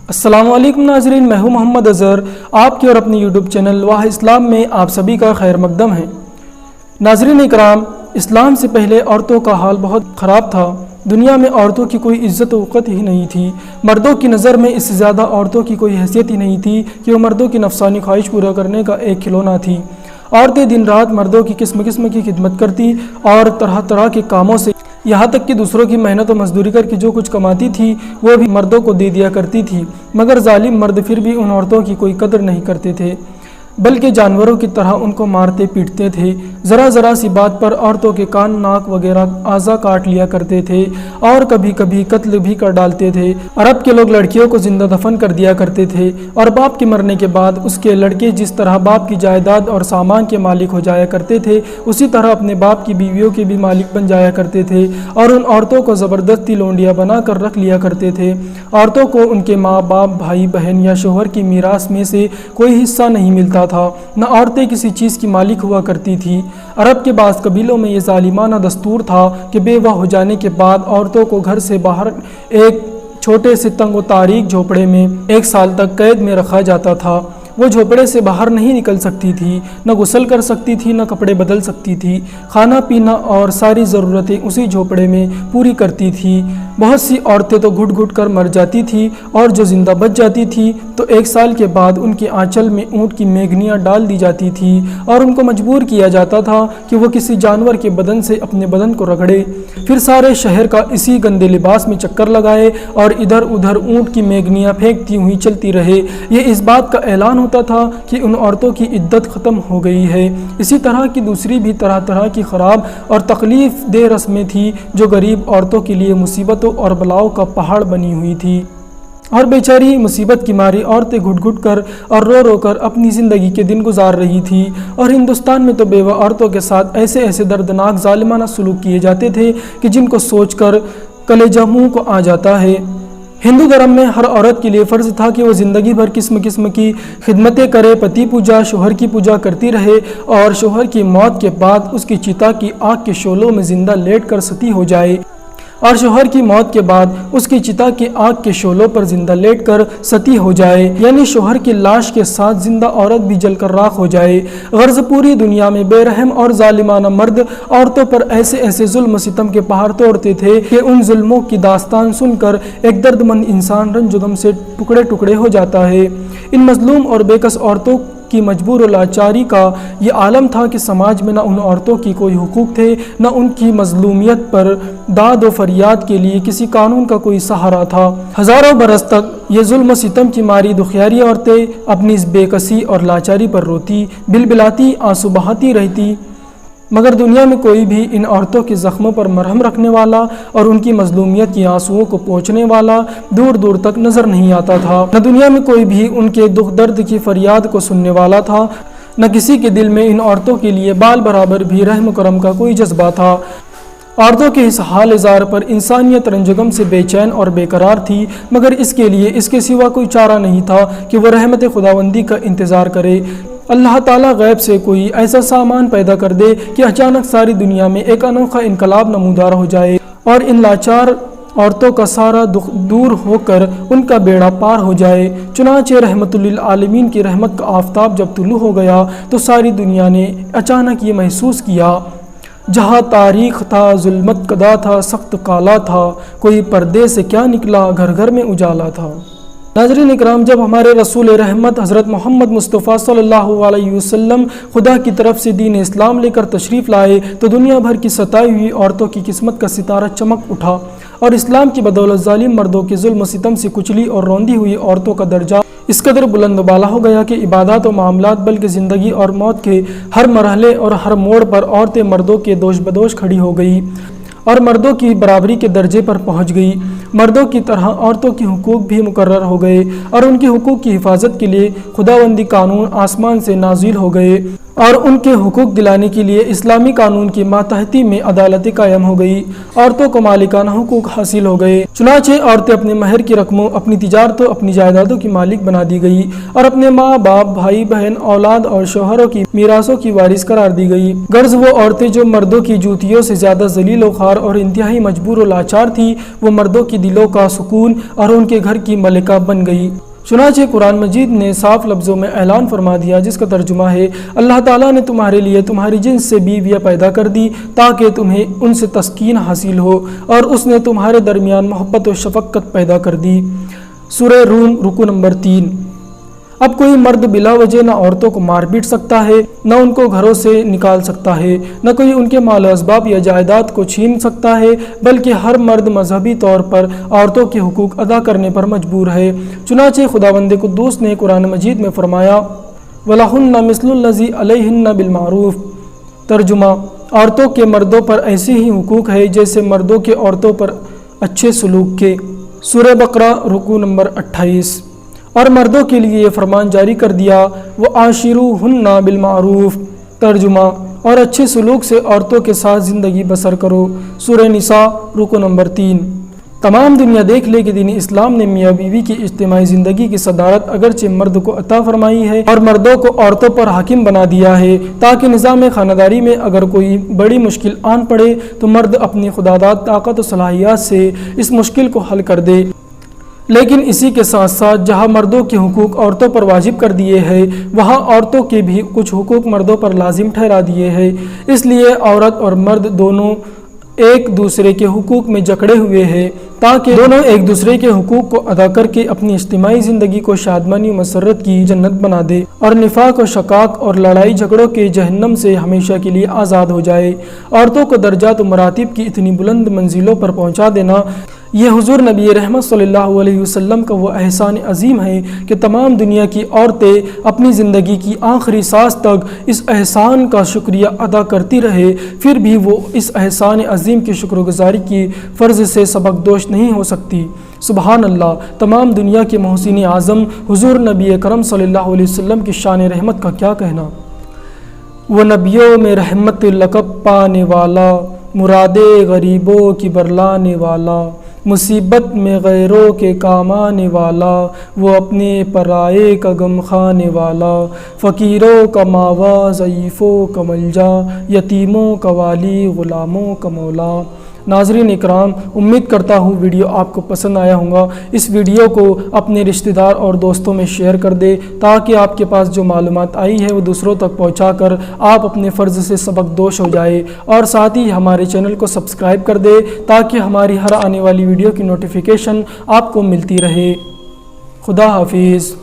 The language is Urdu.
السلام علیکم ناظرین، میں ہوں محمد اظہر، آپ کے اور اپنی یوٹیوب چینل واہ اسلام میں آپ سبھی کا خیر مقدم ہے۔ ناظرین اکرام، اسلام سے پہلے عورتوں کا حال بہت خراب تھا۔ دنیا میں عورتوں کی کوئی عزت و وقت ہی نہیں تھی۔ مردوں کی نظر میں اس سے زیادہ عورتوں کی کوئی حیثیت ہی نہیں تھی کہ وہ مردوں کی نفسانی خواہش پورا کرنے کا ایک کھلونا تھی۔ عورتیں دن رات مردوں کی قسم قسم کی خدمت کرتی اور طرح طرح کے کاموں سے، یہاں تک کہ دوسروں کی محنت و مزدوری کر کے جو کچھ کماتی تھی وہ بھی مردوں کو دے دیا کرتی تھی، مگر ظالم مرد پھر بھی ان عورتوں کی کوئی قدر نہیں کرتے تھے، بلکہ جانوروں کی طرح ان کو مارتے پیٹتے تھے۔ ذرا ذرا سی بات پر عورتوں کے کان، ناک وغیرہ اعضاء کاٹ لیا کرتے تھے اور کبھی کبھی قتل بھی کر ڈالتے تھے۔ عرب کے لوگ لڑکیوں کو زندہ دفن کر دیا کرتے تھے اور باپ کے مرنے کے بعد اس کے لڑکے جس طرح باپ کی جائیداد اور سامان کے مالک ہو جایا کرتے تھے، اسی طرح اپنے باپ کی بیویوں کے بھی مالک بن جایا کرتے تھے اور ان عورتوں کو زبردستی لونڈیاں بنا کر رکھ لیا کرتے تھے۔ عورتوں کو ان کے ماں باپ، بھائی بہن یا شوہر کی میراث میں سے کوئی حصہ نہیں ملتا تھا، نہ عورتیں کسی چیز کی مالک ہوا کرتی تھی۔ عرب کے بعض قبیلوں میں یہ ظالمانہ دستور تھا کہ بیوہ ہو جانے کے بعد عورتوں کو گھر سے باہر ایک چھوٹے سے تنگ و تاریک جھوپڑے میں 1 سال تک قید میں رکھا جاتا تھا۔ وہ جھوپڑے سے باہر نہیں نکل سکتی تھی، نہ غسل کر سکتی تھی، نہ کپڑے بدل سکتی تھی۔ کھانا پینا اور ساری ضرورتیں اسی جھوپڑے میں پوری کرتی تھی۔ بہت سی عورتیں تو گھٹ گھٹ کر مر جاتی تھی اور جو زندہ بچ جاتی تھی تو 1 سال کے بعد ان کے آنچل میں اونٹ کی میگنیاں ڈال دی جاتی تھی اور ان کو مجبور کیا جاتا تھا کہ وہ کسی جانور کے بدن سے اپنے بدن کو رگڑے، پھر سارے شہر کا اسی گندے لباس میں چکر لگائے اور ادھر ادھر اونٹ کی میگنیاں پھینکتی ہوئی چلتی رہے۔ یہ اس بات کا اعلان ہوتا تھا کہ ان عورتوں کی عدت ختم ہو گئی ہے۔ اسی طرح کی دوسری بھی طرح طرح کی خراب اور تکلیف دہ رسمیں تھیں جو غریب عورتوں کے لیے مصیبتوں اور بلاؤں کا پہاڑ بنی ہوئی تھی، اور بیچاری مصیبت کی ماری عورتیں گھٹ گھٹ کر اور رو رو کر اپنی زندگی کے دن گزار رہی تھی۔ اور ہندوستان میں تو بیوہ عورتوں کے ساتھ ایسے ایسے دردناک ظالمانہ سلوک کیے جاتے تھے کہ جن کو سوچ کر کلیجہ منہ کو آ جاتا ہے۔ ہندو دھرم میں ہر عورت کے لیے فرض تھا کہ وہ زندگی بھر قسم قسم کی خدمتیں کرے، پتی پوجا، شوہر کی پوجا کرتی رہے اور شوہر کی موت کے بعد اس کی چتا کی آگ کے شعلوں میں زندہ لیٹ کر ستی ہو جائے، اور شوہر کی موت کے بعد اس کی چتا کی آگ کے شعلوں پر زندہ لیٹ کر ستی ہو جائے، یعنی شوہر کی لاش کے ساتھ زندہ عورت بھی جل کر راکھ ہو جائے۔ غرض پوری دنیا میں بے رحم اور ظالمانہ مرد عورتوں پر ایسے ایسے ظلم و ستم کے پہاڑ توڑتے تھے کہ ان ظلموں کی داستان سن کر ایک درد مند انسان رنج و غم سے ٹکڑے ٹکڑے ہو جاتا ہے۔ ان مظلوم اور بے کس عورتوں کی مجبور و لاچاری کا یہ عالم تھا کہ سماج میں نہ ان عورتوں کی کوئی حقوق تھے، نہ ان کی مظلومیت پر داد و فریاد کے لیے کسی قانون کا کوئی سہارا تھا۔ ہزاروں برس تک یہ ظلم و ستم کی ماری دکھیاری عورتیں اپنی اس بے کسی اور لاچاری پر روتی، بلبلاتی، آنسو بہاتی رہتی، مگر دنیا میں کوئی بھی ان عورتوں کے زخموں پر مرہم رکھنے والا اور ان کی مظلومیت کی آنسوؤں کو پہنچنے والا دور دور تک نظر نہیں آتا تھا۔ نہ دنیا میں کوئی بھی ان کے دکھ درد کی فریاد کو سننے والا تھا، نہ کسی کے دل میں ان عورتوں کے لیے بال برابر بھی رحم و کرم کا کوئی جذبہ تھا۔ عورتوں کے اس حال زار پر انسانیت رنج و غم سے بے چین اور بے قرار تھی، مگر اس کے لیے اس کے سوا کوئی چارہ نہیں تھا کہ وہ رحمت خداوندی کا انتظار کرے۔ اللہ تعالیٰ غیب سے کوئی ایسا سامان پیدا کر دے کہ اچانک ساری دنیا میں ایک انوکھا انقلاب نمودار ہو جائے اور ان لاچار عورتوں کا سارا دکھ دور ہو کر ان کا بیڑا پار ہو جائے۔ چنانچہ رحمت للعالمین کی رحمت کا آفتاب جب طلوع ہو گیا تو ساری دنیا نے اچانک یہ محسوس کیا، جہاں تاریخ تھا، ظلمت کدا تھا، سخت کالا تھا، کوئی پردے سے کیا نکلا، گھر گھر میں اجالا تھا۔ ناظرین اکرام، جب ہمارے رسول رحمت حضرت محمد مصطفیٰ صلی اللہ علیہ وسلم خدا کی طرف سے دین اسلام لے کر تشریف لائے تو دنیا بھر کی ستائی ہوئی عورتوں کی قسمت کا ستارہ چمک اٹھا اور اسلام کی بدولت ظالم مردوں کے ظلم و ستم سے کچلی اور روندی ہوئی عورتوں کا درجہ اس قدر بلند و بالا ہو گیا کہ عبادات و معاملات بلکہ زندگی اور موت کے ہر مرحلے اور ہر موڑ پر عورتیں مردوں کے دوش بدوش کھڑی ہو گئی اور مردوں کی برابری کے درجے پر پہنچ گئی۔ مردوں کی طرح عورتوں کے حقوق بھی مقرر ہو گئے اور ان کے حقوق کی حفاظت کے لیے خداوندی قانون آسمان سے نازل ہو گئے۔ اور ان کے حقوق دلانے کے لیے اسلامی قانون کی ماتحتی میں عدالتیں قائم ہو گئی، عورتوں کو مالکانہ حقوق حاصل ہو گئے۔ چنانچہ عورتیں اپنے مہر کی رقموں، اپنی تجارتوں، اپنی جائیدادوں کی مالک بنا دی گئی اور اپنے ماں باپ، بھائی بہن، اولاد اور شوہروں کی میراثوں کی وارث قرار دی گئی۔ غرض وہ عورتیں جو مردوں کی جوتیوں سے زیادہ ذلیل و خوار اور انتہائی مجبور و لاچار تھی، وہ مردوں کی دلوں کا سکون اور ان کے گھر کی ملکہ بن گئی۔ چنانچہ قرآن مجید نے صاف لفظوں میں اعلان فرما دیا، جس کا ترجمہ ہے، اللہ تعالیٰ نے تمہارے لیے تمہاری جنس سے بیویاں پیدا کر دی تاکہ تمہیں ان سے تسکین حاصل ہو، اور اس نے تمہارے درمیان محبت و شفقت پیدا کر دی۔ سورہ روم رکوع نمبر 3۔ اب کوئی مرد بلا وجہ نہ عورتوں کو مار پیٹ سکتا ہے، نہ ان کو گھروں سے نکال سکتا ہے، نہ کوئی ان کے مال و اسباب یا جائیداد کو چھین سکتا ہے، بلکہ ہر مرد مذہبی طور پر عورتوں کے حقوق ادا کرنے پر مجبور ہے۔ چنانچہ خداوند قدوس نے قرآن مجید میں فرمایا، وَلَهُنَّ مِثْلُ الَّذِي عَلَيْهِنَّ بِالْمَعْرُوفِ، ترجمہ، عورتوں کے مردوں پر ایسے ہی حقوق ہے جیسے مردوں کے عورتوں پر اچھے سلوک کے۔ سورہ بقرہ رکوع نمبر 28۔ اور مردوں کے لیے یہ فرمان جاری کر دیا، وَعَاشِرُوهُنَّ بِالْمَعْرُوفِ، ترجمہ، اور اچھے سلوک سے عورتوں کے ساتھ زندگی بسر کرو۔ سورہ نساء رکوع نمبر 3۔ تمام دنیا دیکھ لے کہ دین اسلام نے میاں بیوی کی اجتماعی زندگی کی صدارت اگرچہ مرد کو عطا فرمائی ہے اور مردوں کو عورتوں پر حاکم بنا دیا ہے، تاکہ نظام خانداری میں اگر کوئی بڑی مشکل آن پڑے تو مرد اپنی خداداد طاقت و صلاحیت سے اس مشکل کو حل کر دے۔ لیکن اسی کے ساتھ ساتھ جہاں مردوں کے حقوق عورتوں پر واجب کر دیے ہیں، وہاں عورتوں کے بھی کچھ حقوق مردوں پر لازم ٹھہرا دیے ہیں۔ اس لیے عورت اور مرد دونوں ایک دوسرے کے حقوق میں جکڑے ہوئے ہیں، تاکہ دونوں ایک دوسرے کے حقوق کو ادا کر کے اپنی اجتماعی زندگی کو شادمانی و مسرت کی جنت بنا دے اور نفاق و شقاق اور لڑائی جھگڑوں کے جہنم سے ہمیشہ کے لیے آزاد ہو جائے۔ عورتوں کو درجات و مراتب کی اتنی بلند منزلوں پر پہنچا دینا، یہ حضور نبی رحمت صلی اللہ علیہ وسلم کا وہ احسان عظیم ہے کہ تمام دنیا کی عورتیں اپنی زندگی کی آخری سانس تک اس احسان کا شکریہ ادا کرتی رہے، پھر بھی وہ اس احسان عظیم کی شکر گزاری کی فرض سے سبکدوش نہیں ہو سکتی۔ سبحان اللہ، تمام دنیا کے محسن اعظم حضور نبی کرم صلی اللہ علیہ وسلم کی شان رحمت کا کیا کہنا۔ وہ نبیوں میں رحمت لقب پانے والا، مراد غریبوں کی برلانے والا، مصیبت میں غیروں کے کام آنے والا، وہ اپنے پرائے کا غم کھانے والا، فقیروں کا ماوا، ضعیفوں کا ملجا، یتیموں کا والی، غلاموں کا مولا۔ ناظرین اکرام، امید کرتا ہوں ویڈیو آپ کو پسند آیا ہوگا۔ اس ویڈیو کو اپنے رشتہ دار اور دوستوں میں شیئر کر دے تاکہ آپ کے پاس جو معلومات آئی ہے وہ دوسروں تک پہنچا کر آپ اپنے فرض سے سبکدوش ہو جائے، اور ساتھ ہی ہمارے چینل کو سبسکرائب کر دے تاکہ ہماری ہر آنے والی ویڈیو کی نوٹیفیکیشن آپ کو ملتی رہے۔ خدا حافظ۔